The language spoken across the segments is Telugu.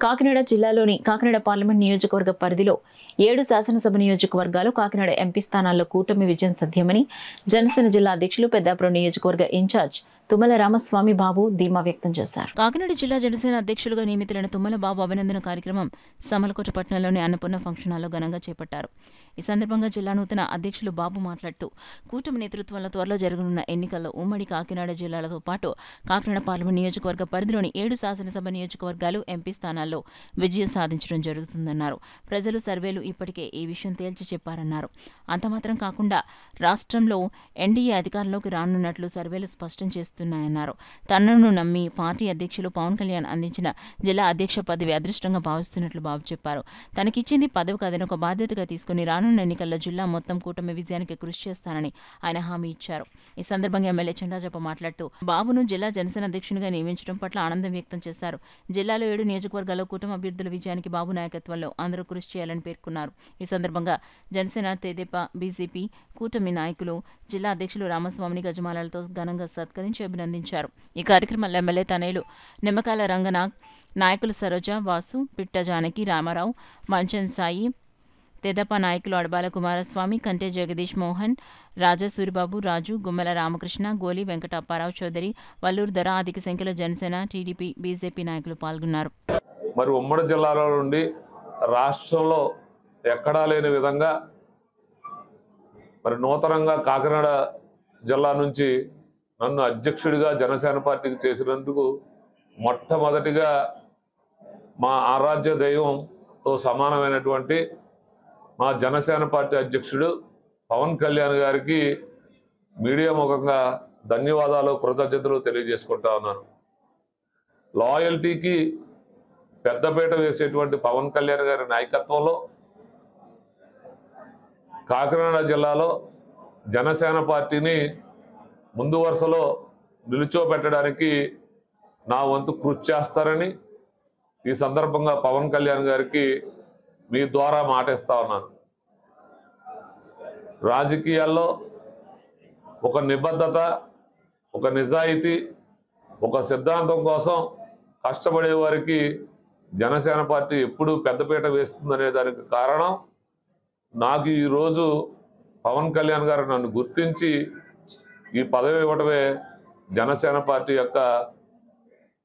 కాకినాడ జిల్లాలోని కాకినాడ పార్లమెంట్ నియోజకవర్గ పరిధిలో 7 శాసనసభ నియోజకవర్గాలు కాకినాడ ఎంపీ స్థానాల్లో కూటమి విజయం సాధ్యమని జనసేన జిల్లా అధ్యక్షులు పెద్దాపురం నియోజకవర్గ ఇన్ఛార్జ్ తుమ్మల రామస్వామి బాబు ధీమా వ్యక్తం చేశారు. కాకినాడ జిల్లా జనసేన అధ్యక్షులుగా నియమితులైన తుమ్మల బాబు అభినందన కార్యక్రమం సమలకోట పట్టణంలోని అన్నపూర్ణ ఫంక్షన్ హాల్లో ఘనంగా చేపట్టారు. ఈ సందర్భంగా జిల్లా నూతన అధ్యక్షులు బాబు మాట్లాడుతూ కూటమి నేతృత్వంలో త్వరలో జరగనున్న ఎన్నికల్లో ఉమ్మడి కాకినాడ జిల్లాలతో పాటు కాకినాడ పార్లమెంట్ నియోజకవర్గ పరిధిలోని 7 శాసనసభ నియోజకవర్గాలు ఎంపీ స్థానాల్లో విజయం సాధించడం జరుగుతుందన్నారు. ప్రజలు సర్వేలు ఇప్పటికే ఈ విషయం తేల్చి చెప్పారన్నారు. అంతమాత్రం కాకుండా రాష్ట్రంలో ఎన్డీఏ అధికారంలోకి రానున్నట్లు సర్వేలు స్పష్టం చేస్తున్నాయన్నారు. తనను నమ్మి పార్టీ అధ్యక్షులు పవన్ కళ్యాణ్ అందించిన జిల్లా అధ్యక్ష పదవి అదృష్టంగా భావిస్తున్నట్లు బాబు చెప్పారు. తనకిచ్చింది పదవి కాదని ఒక బాధ్యతగా తీసుకుని రానున్న ఎన్నికల్లో జిల్లా మొత్తం కూటమి విజయానికి కృషి చేస్తానని ఆయన హామీ ఇచ్చారు. ఈ సందర్భంగా ఎమ్మెల్యే చెండాజప్ప మాట్లాడుతూ బాబును జిల్లా జనసేన అధ్యక్షునిగా నియమించడం పట్ల ఆనందం వ్యక్తం చేశారు. జిల్లాలో 7 నియోజకవర్గాల్లో కూటమి అభ్యర్థుల విజయానికి బాబు నాయకత్వంలో అందరూ కృషి చేయాలని పేర్కొన్నారు. ఈ సందర్భంగా జనసేన తెదేపా బీజేపీ కూటమి నాయకులు జిల్లా అధ్యక్షులు రామస్వామిని గజమాలతో ఘనంగా సత్కరించి అభినందించారు. ఈ కార్యక్రమంలో ఎమ్మెల్యే తనయులు నిమ్మకాయల రంగనాగ్, నాయకులు సరోజ, వాసు, పిట్ట జానకి, రామారావు, మంచం సాయి, తెదేపా నాయకులు అడబాల కుమారస్వామి, కంటే జగదీష్ మోహన్, రాజా సూరిబాబు, రాజు, గుమ్మల రామకృష్ణ, గోలి వెంకటప్పారావు చౌదరి, వల్లూరు ధర అధిక సంఖ్యలో జనసేన, టీడీపీ, బీజేపీ నాయకులు పాల్గొన్నారు. మరి ఉమ్మడి జిల్లాలో నుండి రాష్ట్రంలో ఎక్కడా లేని విధంగా మరి నూతనంగా కాకినాడ జిల్లా నుంచి నన్ను అధ్యక్షుడిగా జనసేన పార్టీకి చేసినందుకు మొట్టమొదటిగా మా ఆరాధ్య దైవంతో సమానమైనటువంటి మా జనసేన పార్టీ అధ్యక్షుడు పవన్ కళ్యాణ్ గారికి మీడియా ముఖంగా ధన్యవాదాలు, కృతజ్ఞతలు తెలియజేసుకుంటా ఉన్నాను. లాయల్టీకి పెద్దపీట వేసేటువంటి పవన్ కళ్యాణ్ గారి నాయకత్వంలో కాకినాడ జిల్లాలో జనసేన పార్టీని ముందు వరుసలో నిలుచోబెట్టడానికి నా వంతు కృషి చేస్తారని ఈ సందర్భంగా పవన్ కళ్యాణ్ గారికి మీ ద్వారా మాటిస్తా ఉన్నాను. రాజకీయాల్లో ఒక నిబద్ధత, ఒక నిజాయితీ, ఒక సిద్ధాంతం కోసం కష్టపడే వారికి జనసేన పార్టీ ఎప్పుడూ పెద్దపీట వేస్తుందనే దానికి కారణం నాకు ఈరోజు పవన్ కళ్యాణ్ గారు నన్ను గుర్తించి ఈ పదవి ఇవ్వటమే జనసేన పార్టీ యొక్క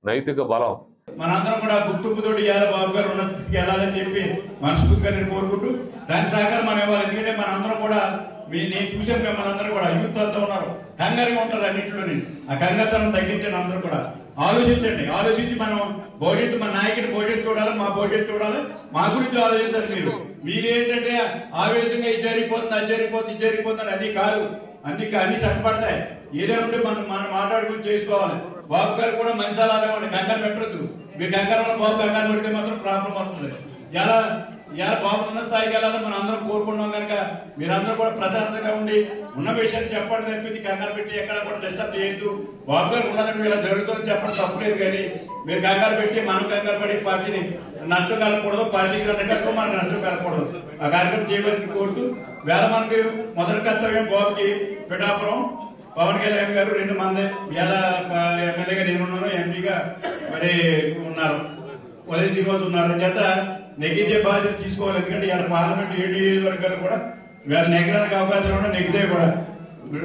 నైతిక బలం. మనందరం కూడా గుర్తింపుతో ఇవ్వాలి, బాబు గారు ఉన్న స్థితికి వెళ్ళాలని చెప్పి మనస్ఫూర్తిగా నేను కోరుకుంటూ దాని సహకారం మనం ఇవ్వాలి. ఎందుకంటే మనందరం కూడా నేను చూసాను, మిమ్మల్ని అందరూ కూడా యూత్ అంతా ఉన్నారు, కంగారుగా ఉంటారు అన్నింటిలోని. ఆ కంగారుతనం తగ్గించండి, అందరూ కూడా ఆలోచించండి. ఆలోచించి మనం భవిష్యత్తు, మన నాయకుడి భవిష్యత్తు చూడాలి, మా భవిష్యత్తు చూడాలి, మా గురించి ఆలోచించాలి. మీరేంటంటే ఆవేశంగా ఇది జరిగిపోతుంది, అది జరిగిపోతుంది, ఇది జరిగిపోతుంది అన్ని కాదు, అన్ని చక్కపడతాయి. ఏదైనా ఉంటే మనం మాట్లాడుకుని చేసుకోవాలి. బాబు గారు కూడా మంచి అలా కంగారు పెట్టద్దు. మీరు కంగారు బాబు కంగారు పెడితే మాత్రం ప్రాబ్లం వస్తుంది. ఇలా బాబు ఉన్న స్థాయికి వెళ్ళాలని మనం అందరం కోరుకుంటున్నాం కనుక మీరందరూ కూడా ప్రశాంతంగా ఉండి ఉన్న విషయాలు చెప్పండి తప్పింది కంగారు పెట్టి ఎక్కడ కూడా డిస్టర్బ్ చేయొద్దు. బాబు గారు ఉన్నదని ఇలా జరుగుతుందని చెప్పడం తప్పలేదు, కానీ మీరు కంగారు పెట్టి మనం కంగారు పడి పార్టీని నష్టం కలగకూడదు, పార్టీకి నష్టం మనకు నష్టం కలగకూడదు. ఆ కార్యక్రమం చేయవలసింది కోరుతూ వేళ మనకి మొదటి కర్తవ్యం బాబుకి పిఠాపురం పవన్ కళ్యాణ్ గారు 2 మంది ఇలా ఎమ్మెల్యేగా నేనున్నాను, ఎంపీగా మరి ఉన్నారు, ఉదయ శ్రీనివాస్ ఉన్నారు. చేత నెగ్గించే బాధ్యత తీసుకోవాలి. ఎందుకంటే ఇలా పార్లమెంట్ 7 నియోజకవర్గాలు కూడా వీళ్ళ నెగ్గడానికి అవకాశాలు ఉన్నాయి, నెగ్గితే కూడా